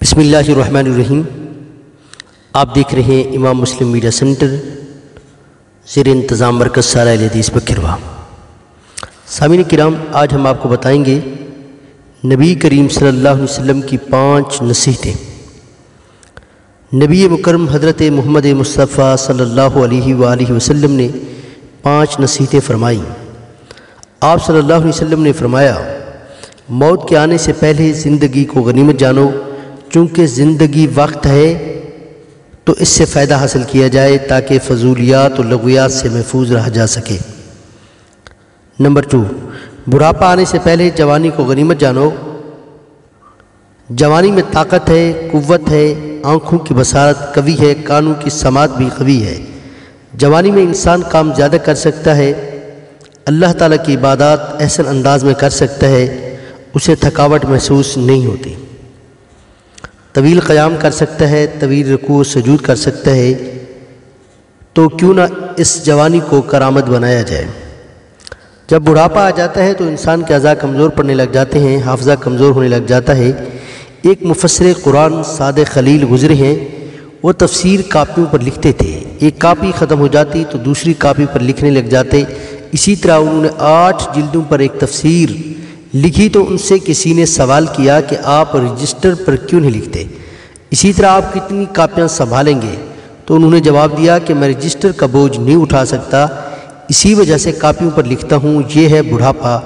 بسم اللہ الرحمن الرحیم۔ آپ دیکھ رہے ہیں امام مسلم میڈیا سینٹر، زیر انتظام مرکز سارہ اہل حدیث بکھروا۔ سامعین کرام، آج ہم آپ کو بتائیں گے نبی کریم صلی اللہ علیہ وسلم کی 5 نصیحتیں۔ نبی مکرم حضرت محمد مصطفیٰ صلی اللہ علیہ وآلہ وسلم نے 5 نصیحتیں فرمائیں۔ آپ صلی اللہ علیہ وسلم نے فرمایا، موت کے آنے سے پہلے زندگی کو غنیمت جانو، چونکہ زندگی وقت ہے تو اس سے فائدہ حاصل کیا جائے تاکہ فضولیات اور لغویات سے محفوظ رہا جا سکے۔ نمبر 2، بڑھاپا آنے سے پہلے جوانی کو غنیمت جانو۔ جوانی میں طاقت ہے، قوت ہے، آنکھوں کی بصارت قوی ہے، کانوں کی سماعت بھی قوی ہے۔ جوانی میں انسان کام زیادہ کر سکتا ہے، اللہ تعالیٰ کی عبادات احسن انداز میں کر سکتا ہے، اسے تھکاوٹ محسوس نہیں ہوتی، طویل قیام کر سکتا ہے، طویل رکوع و سجود کر سکتا ہے۔ تو کیوں نہ اس جوانی کو کرامت بنایا جائے۔ جب بڑھاپا آ جاتا ہے تو انسان کے اعضاء کمزور پڑنے لگ جاتے ہیں، حافظہ کمزور ہونے لگ جاتا ہے۔ ایک مفسر قرآن صادق خلیل گزرے ہیں، وہ تفسیر کاپیوں پر لکھتے تھے، ایک کاپی ختم ہو جاتی تو دوسری کاپی پر لکھنے لگ جاتے۔ اسی طرح انہوں نے 8 جلدوں پر ایک تفسیر لکھی تو ان سے کسی نے سوال کیا کہ آپ رجسٹر پر کیوں نہیں لکھتے، اسی طرح آپ کتنی کاپیاں سنبھالیں گے؟ تو انہوں نے جواب دیا کہ میں رجسٹر کا بوجھ نہیں اٹھا سکتا، اسی وجہ سے کاپیوں پر لکھتا ہوں۔ یہ ہے بڑھاپا،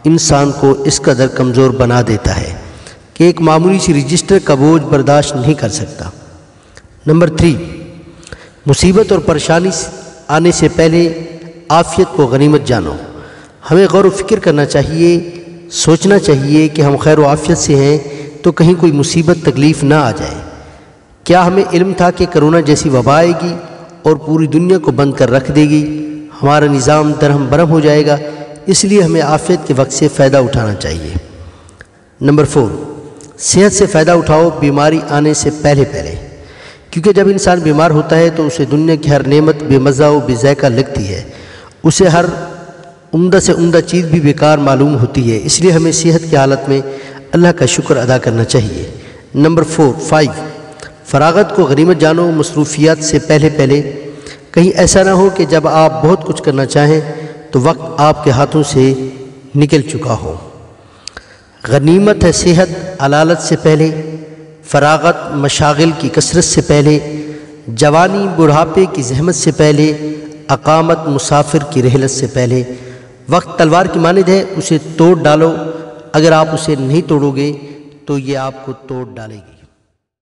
انسان کو اس قدر کمزور بنا دیتا ہے کہ ایک معمولی سی رجسٹر کا بوجھ برداشت نہیں کر سکتا۔ نمبر 3، مصیبت اور پریشانی آنے سے پہلے عافیت کو غنیمت جانو۔ ہمیں غور و فکر کرنا چاہیے، سوچنا چاہیے کہ ہم خیر و عافیت سے ہیں تو کہیں کوئی مصیبت تکلیف نہ آ جائے۔ کیا ہمیں علم تھا کہ کرونا جیسی وبا آئے گی اور پوری دنیا کو بند کر رکھ دے گی، ہمارا نظام درہم برہم ہو جائے گا؟ اس لیے ہمیں عافیت کے وقت سے فائدہ اٹھانا چاہیے۔ نمبر 4، صحت سے فائدہ اٹھاؤ بیماری آنے سے پہلے کیونکہ جب انسان بیمار ہوتا ہے تو اسے دنیا کی ہر نعمت بے مزہ و بے ذائقہ لگتی ہے، اسے ہر عمدہ سے عمدہ چیز بھی بیکار معلوم ہوتی ہے، اس لیے ہمیں صحت کی حالت میں اللہ کا شکر ادا کرنا چاہیے۔ نمبر 5، فراغت کو غنیمت جانو مصروفیات سے پہلے کہیں ایسا نہ ہو کہ جب آپ بہت کچھ کرنا چاہیں تو وقت آپ کے ہاتھوں سے نکل چکا ہو۔ غنیمت ہے صحت علالت سے پہلے، فراغت مشاغل کی کثرت سے پہلے، جوانی بڑھاپے کی زحمت سے پہلے، اقامت مسافر کی رحلت سے پہلے۔ وقت تلوار کی مانند ہے، اسے توڑ ڈالو، اگر آپ اسے نہیں توڑو گے تو یہ آپ کو توڑ ڈالے گی۔